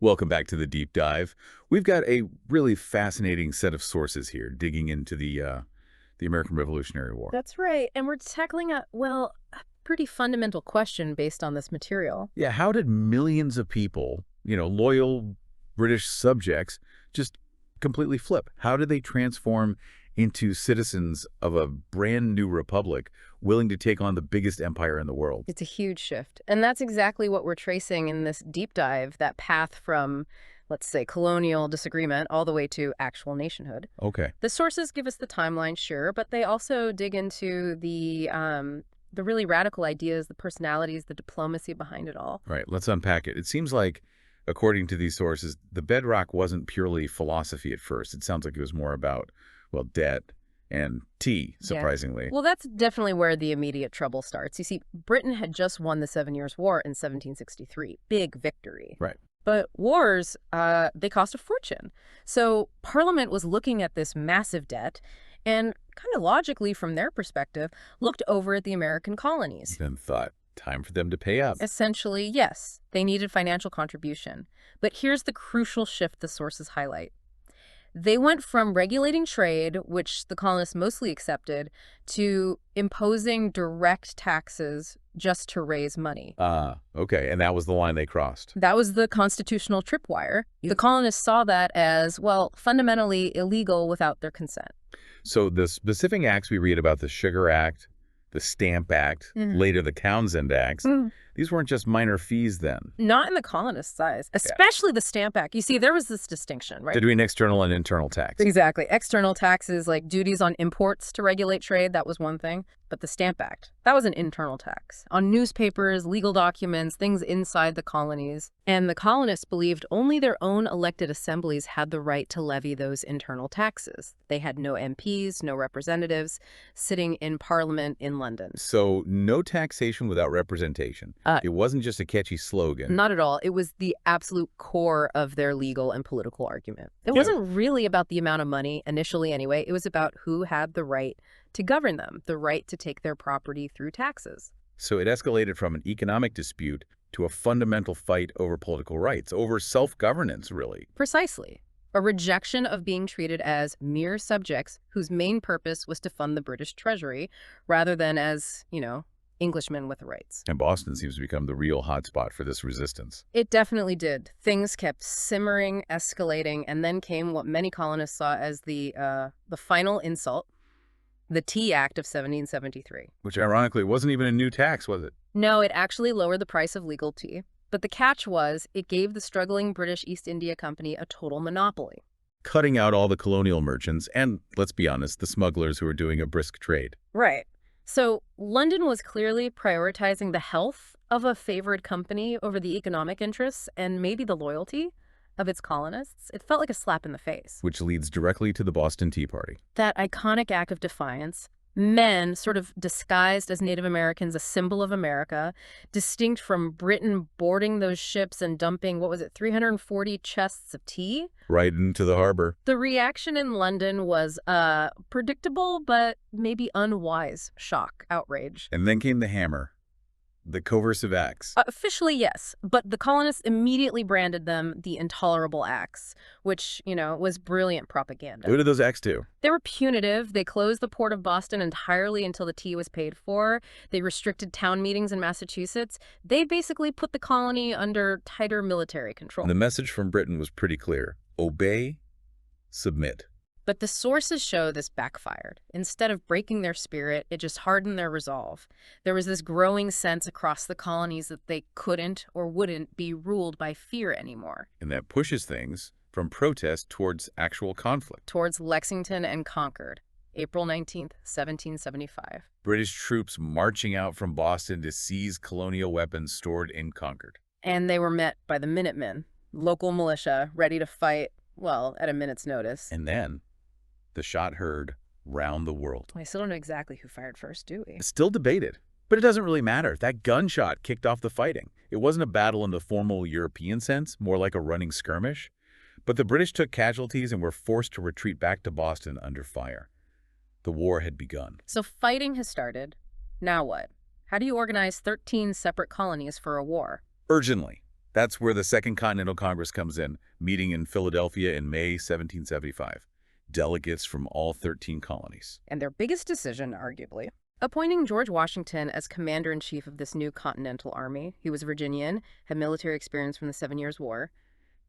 Welcome back to the deep dive. We've got a really fascinating set of sources here, digging into the American Revolutionary War. That's right. And we're tackling a pretty fundamental question based on this material. Yeah, how did millions of people, loyal British subjects, just completely flip? How did they transform into citizens of a brand new republic willing to take on the biggest empire in the world? It's a huge shift. And that's exactly what we're tracing in this deep dive, that path from, let's say, colonial disagreement all the way to actual nationhood. Okay. The sources give us the timeline, sure, but they also dig into the really radical ideas, the personalities, the diplomacy behind it all. Right, let's unpack it. It seems like, according to these sources, the bedrock wasn't purely philosophy at first. It sounds like it was more about, well, debt and tea, surprisingly. Yeah. Well, that's definitely where the immediate trouble starts. You see, Britain had just won the 7 Years' War in 1763. Big victory. Right. But wars, they cost a fortune. So Parliament was looking at this massive debt and kind of logically, from their perspective, looked over at the American colonies. Then thought, time for them to pay up. Essentially, yes, they needed financial contribution. But here's the crucial shift the sources highlight. They went from regulating trade, which the colonists mostly accepted, to imposing direct taxes just to raise money. Okay, and that was the line they crossed. That was the constitutional tripwire. The colonists saw that as, well, fundamentally illegal without their consent. So the specific acts we read about, the Sugar Act, the Stamp Act, later the Townsend Acts, these weren't just minor fees then. Not in the colonist size, especially the Stamp Act. You see, there was this distinction, right? Between external and internal tax. Exactly. External taxes like duties on imports to regulate trade, that was one thing. But the Stamp Act, that was an internal tax on newspapers, legal documents, things inside the colonies. And the colonists believed only their own elected assemblies had the right to levy those internal taxes. They had no MPs, no representatives sitting in Parliament in London. So no taxation without representation. It wasn't just a catchy slogan. Not at all. It was the absolute core of their legal and political argument. It wasn't really about the amount of money, initially anyway. It was about who had the right to govern them, the right to take their property through taxes. So it escalated from an economic dispute to a fundamental fight over political rights, over self-governance, really. Precisely. A rejection of being treated as mere subjects whose main purpose was to fund the British Treasury rather than as, Englishmen with rights. And Boston seems to become the real hotspot for this resistance. It definitely did. Things kept simmering, escalating, and then came what many colonists saw as the final insult, the Tea Act of 1773. Which ironically wasn't even a new tax, was it? No, it actually lowered the price of legal tea. But the catch was, it gave the struggling British East India Company a total monopoly. Cutting out all the colonial merchants and, let's be honest, the smugglers who were doing a brisk trade. Right. So London was clearly prioritizing the health of a favored company over the economic interests and maybe the loyalty of its colonists. It felt like a slap in the face. Which leads directly to the Boston Tea Party. That iconic act of defiance, men sort of disguised as Native Americans, a symbol of America, distinct from Britain boarding those ships and dumping, 340 chests of tea? Right into the harbor. The reaction in London was predictable, but maybe unwise shock, outrage. And then came the hammer. The coercive acts. Officially, yes, but the colonists immediately branded them the intolerable acts, which, was brilliant propaganda. What did those acts do? They were punitive. They closed the port of Boston entirely until the tea was paid for. They restricted town meetings in Massachusetts. They basically put the colony under tighter military control. And the message from Britain was pretty clear. Obey, submit. But the sources show this backfired. Instead of breaking their spirit, it just hardened their resolve. There was this growing sense across the colonies that they couldn't or wouldn't be ruled by fear anymore. And that pushes things from protest towards actual conflict. Towards Lexington and Concord, April 19th, 1775. British troops marching out from Boston to seize colonial weapons stored in Concord. And they were met by the Minutemen, local militia, ready to fight, at a minute's notice. And then the shot heard round the world. I still don't know exactly who fired first, do we? It's still debated, but it doesn't really matter. That gunshot kicked off the fighting. It wasn't a battle in the formal European sense, more like a running skirmish. But the British took casualties and were forced to retreat back to Boston under fire. The war had begun. So fighting has started. Now what? How do you organize 13 separate colonies for a war? Urgently. That's where the Second Continental Congress comes in, meeting in Philadelphia in May 1775. Delegates from all 13 colonies. And their biggest decision, arguably, appointing George Washington as commander-in-chief of this new Continental Army. He was Virginian, had military experience from the 7 Years' War,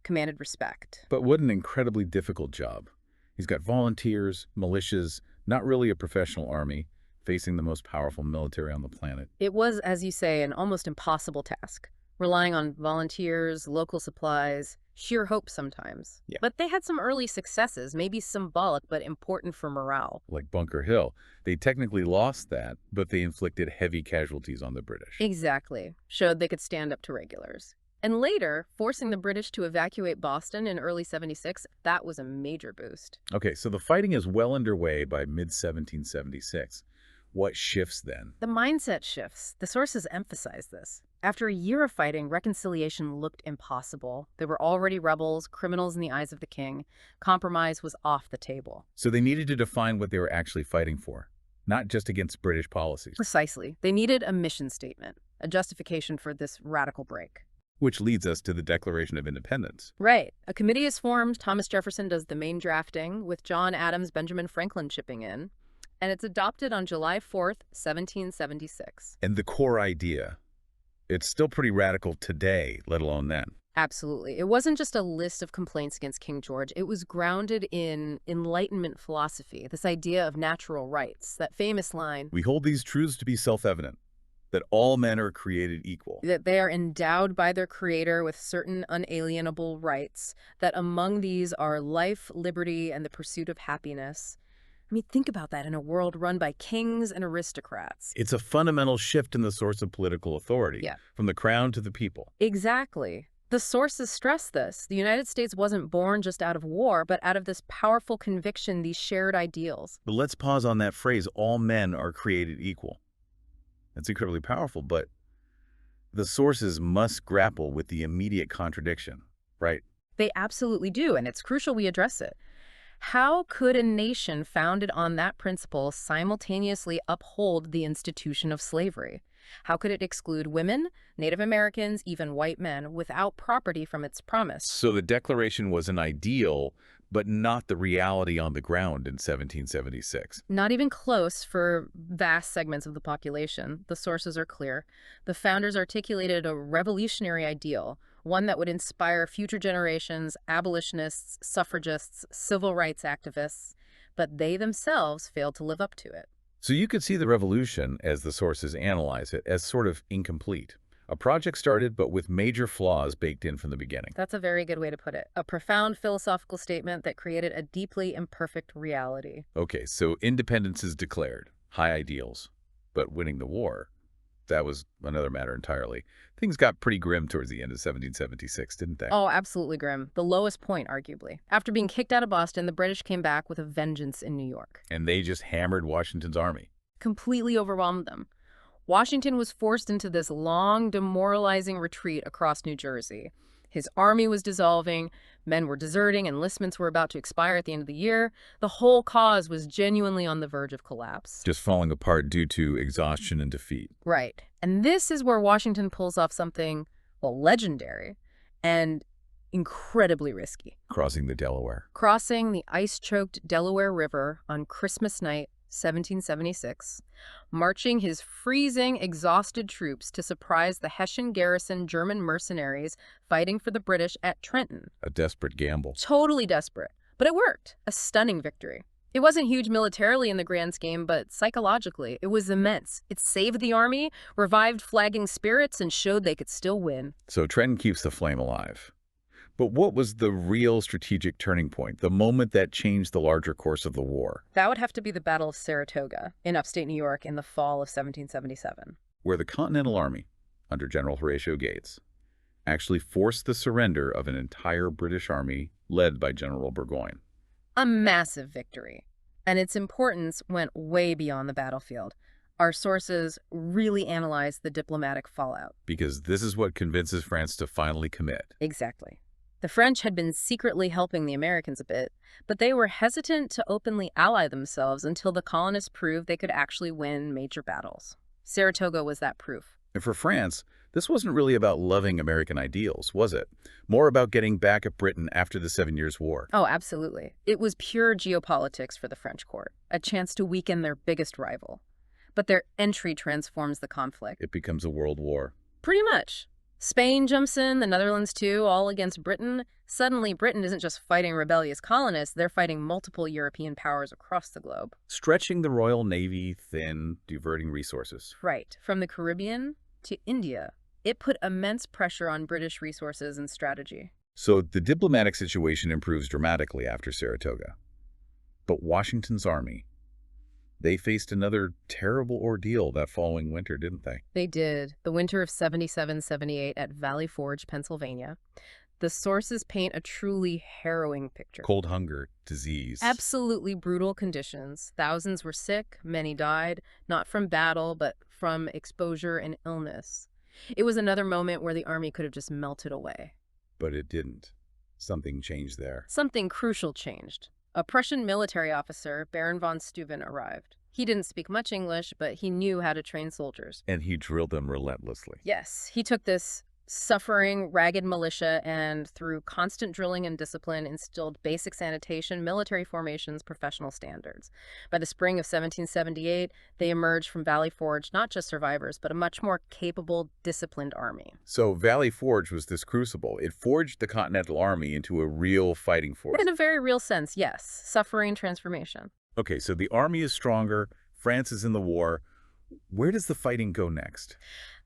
commanded respect. But what an incredibly difficult job. He's got volunteers, militias, not really a professional army, facing the most powerful military on the planet. It was, as you say, an almost impossible task, relying on volunteers, local supplies, sheer hope sometimes. Yeah. But they had some early successes, maybe symbolic but important for morale. Like Bunker Hill. They technically lost that, but they inflicted heavy casualties on the British. Exactly. Showed they could stand up to regulars. And later, forcing the British to evacuate Boston in early 76, that was a major boost. Okay, so the fighting is well underway by mid-1776. What shifts then? The mindset shifts. The sources emphasize this. After a year of fighting, reconciliation looked impossible. There were already rebels, criminals in the eyes of the king. Compromise was off the table. So they needed to define what they were actually fighting for, not just against British policies. Precisely. They needed a mission statement, a justification for this radical break. Which leads us to the Declaration of Independence. Right. A committee is formed. Thomas Jefferson does the main drafting, with John Adams, Benjamin Franklin chipping in. And it's adopted on July 4th, 1776. And the core idea, it's still pretty radical today, let alone then. Absolutely. It wasn't just a list of complaints against King George. It was grounded in Enlightenment philosophy, this idea of natural rights, that famous line, We hold these truths to be self-evident, that all men are created equal. that they are endowed by their Creator with certain unalienable rights, that among these are life, liberty, and the pursuit of happiness. I mean, think about that in a world run by kings and aristocrats. It's a fundamental shift in the source of political authority, Yeah. from the crown to the people. Exactly. The sources stress this. The United States wasn't born just out of war, but out of this powerful conviction, these shared ideals. But let's pause on that phrase, all men are created equal. That's incredibly powerful, but the sources must grapple with the immediate contradiction, right? They absolutely do, and it's crucial we address it. How could a nation founded on that principle simultaneously uphold the institution of slavery? How could it exclude women, Native Americans, even white men, without property from its promise? So the Declaration was an ideal, but not the reality on the ground in 1776. Not even close for vast segments of the population. The sources are clear. The founders articulated a revolutionary ideal, one that would inspire future generations, abolitionists, suffragists, civil rights activists, but they themselves failed to live up to it. So you could see the revolution, as the sources analyze it, as sort of incomplete. A project started, but with major flaws baked in from the beginning. That's a very good way to put it. A profound philosophical statement that created a deeply imperfect reality. Okay, so independence is declared, high ideals, but winning the war, that was another matter entirely. Things got pretty grim towards the end of 1776, didn't they? Oh, absolutely grim. The lowest point, arguably. After being kicked out of Boston, the British came back with a vengeance in New York. And they just hammered Washington's army. Completely overwhelmed them. Washington was forced into this long, demoralizing retreat across New Jersey. His army was dissolving, men were deserting, enlistments were about to expire at the end of the year. The whole cause was genuinely on the verge of collapse. Just falling apart due to exhaustion and defeat. Right. And this is where Washington pulls off something, well, legendary and incredibly risky. Crossing the Delaware. Crossing the ice-choked Delaware River on Christmas night, 1776, marching his freezing, exhausted troops to surprise the Hessian garrison German mercenaries fighting for the British at Trenton. A desperate gamble. Totally desperate. But it worked. A stunning victory. It wasn't huge militarily in the grand scheme, but psychologically, it was immense. It saved the army, revived flagging spirits, and showed they could still win. So Trenton keeps the flame alive. But what was the real strategic turning point, the moment that changed the larger course of the war? That would have to be the Battle of Saratoga in upstate New York in the fall of 1777. Where the Continental Army, under General Horatio Gates, actually forced the surrender of an entire British army led by General Burgoyne. A massive victory. And its importance went way beyond the battlefield. Our sources really analyzed the diplomatic fallout. Because this is what convinces France to finally commit. Exactly. The French had been secretly helping the Americans a bit, but they were hesitant to openly ally themselves until the colonists proved they could actually win major battles. Saratoga was that proof. And for France, This wasn't really about loving American ideals, was it? More about getting back at Britain after the 7 Years' War. Oh, absolutely. It was pure geopolitics for the French court, a chance to weaken their biggest rival. But their entry transforms the conflict. It becomes a world war. Pretty much. Spain jumps in, the Netherlands too, all against Britain. Suddenly, Britain isn't just fighting rebellious colonists, they're fighting multiple European powers across the globe. Stretching the Royal Navy thin, diverting resources. Right. From the Caribbean to India. It put immense pressure on British resources and strategy. So the diplomatic situation improves dramatically after Saratoga. But Washington's army, they faced another terrible ordeal that following winter, didn't they? They did. The winter of 77-78 at Valley Forge, Pennsylvania. The sources paint a truly harrowing picture. Cold hunger, disease. Absolutely brutal conditions. Thousands were sick, many died, not from battle, but from exposure and illness. It was another moment where the army could have just melted away. But it didn't. Something changed there. Something crucial changed. A Prussian military officer, Baron von Steuben, arrived. He didn't speak much English, but he knew how to train soldiers. And he drilled them relentlessly. Yes, he took this suffering, ragged militia and, through constant drilling and discipline, instilled basic sanitation, military formations, professional standards. By the spring of 1778, they emerged from Valley Forge not just survivors, but a much more capable, disciplined army. So Valley Forge was this crucible. It forged the Continental Army into a real fighting force. In a very real sense, yes. Suffering transformation. Okay, so the army is stronger, France is in the war. Where does the fighting go next?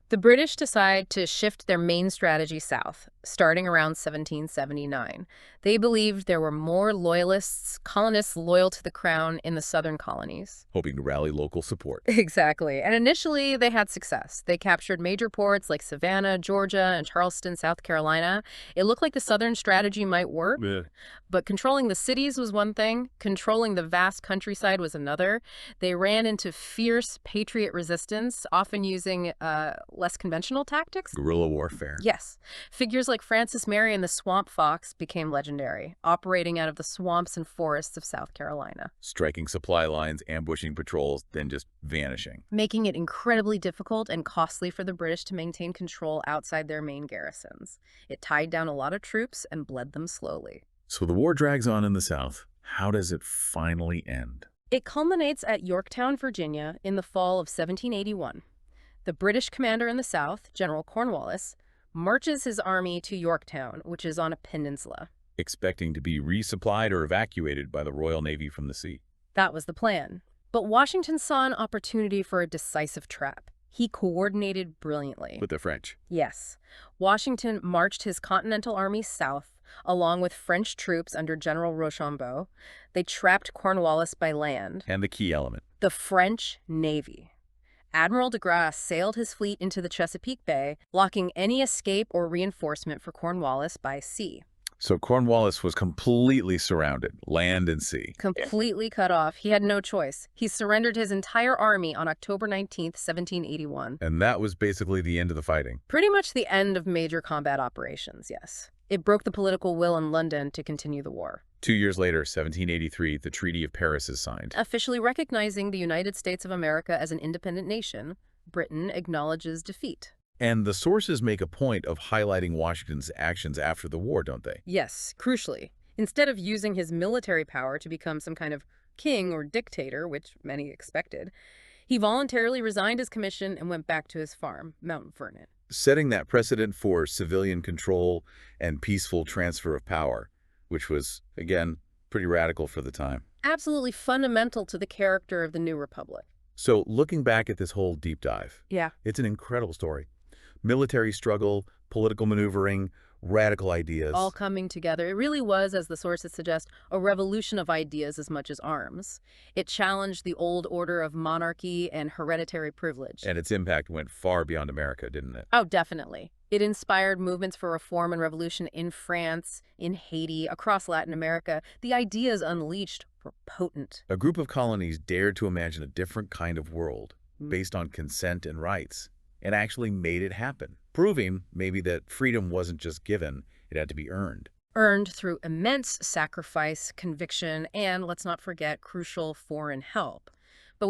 The British decide to shift their main strategy south, starting around 1779. They believed there were more loyalists, colonists loyal to the crown in the southern colonies. Hoping to rally local support. Exactly. And initially, they had success. They captured major ports like Savannah, Georgia, and Charleston, South Carolina. It looked like the southern strategy might work. Yeah. But controlling the cities was one thing. Controlling the vast countryside was another. They ran into fierce patriot resistance, often using less conventional tactics. Guerrilla warfare. Yes. Figures like Francis Mary and the Swamp Fox became legendary, operating out of the swamps and forests of South Carolina. Striking supply lines, ambushing patrols, then just vanishing. Making it incredibly difficult and costly for the British to maintain control outside their main garrisons. It tied down a lot of troops and bled them slowly. So the war drags on in the South. How does it finally end? It culminates at Yorktown, Virginia, in the fall of 1781. The British commander in the South, General Cornwallis, marches his army to Yorktown, which is on a peninsula. Expecting to be resupplied or evacuated by the Royal Navy from the sea. That was the plan. But Washington saw an opportunity for a decisive trap. He coordinated brilliantly. With the French. Yes. Washington marched his Continental Army south, along with French troops under General Rochambeau. They trapped Cornwallis by land. And the key element. The French Navy. Admiral de Grasse sailed his fleet into the Chesapeake Bay, blocking any escape or reinforcement for Cornwallis by sea. So Cornwallis was completely surrounded, land and sea. Completely cut off. He had no choice. He surrendered his entire army on October 19th, 1781. And that was basically the end of the fighting. Pretty much the end of major combat operations, yes. It broke the political will in London to continue the war. 2 years later, 1783, the Treaty of Paris is signed. Officially recognizing the United States of America as an independent nation, Britain acknowledges defeat. And the sources make a point of highlighting Washington's actions after the war, don't they? Yes, crucially. Instead of using his military power to become some kind of king or dictator, which many expected, he voluntarily resigned his commission and went back to his farm, Mount Vernon. Setting that precedent for civilian control and peaceful transfer of power, which was, again, pretty radical for the time. Absolutely fundamental to the character of the new republic. So looking back at this whole deep dive, Yeah. it's an incredible story. Military struggle, political maneuvering, radical ideas. All coming together. It really was, as the sources suggest, a revolution of ideas as much as arms. It challenged the old order of monarchy and hereditary privilege. And its impact went far beyond America, didn't it? Oh, definitely. It inspired movements for reform and revolution in France, in Haiti, across Latin America. The ideas unleashed were potent. A group of colonies dared to imagine a different kind of world based on consent and rights, and actually made it happen, proving maybe that freedom wasn't just given, it had to be earned. Earned through immense sacrifice, conviction, and, let's not forget, crucial foreign help.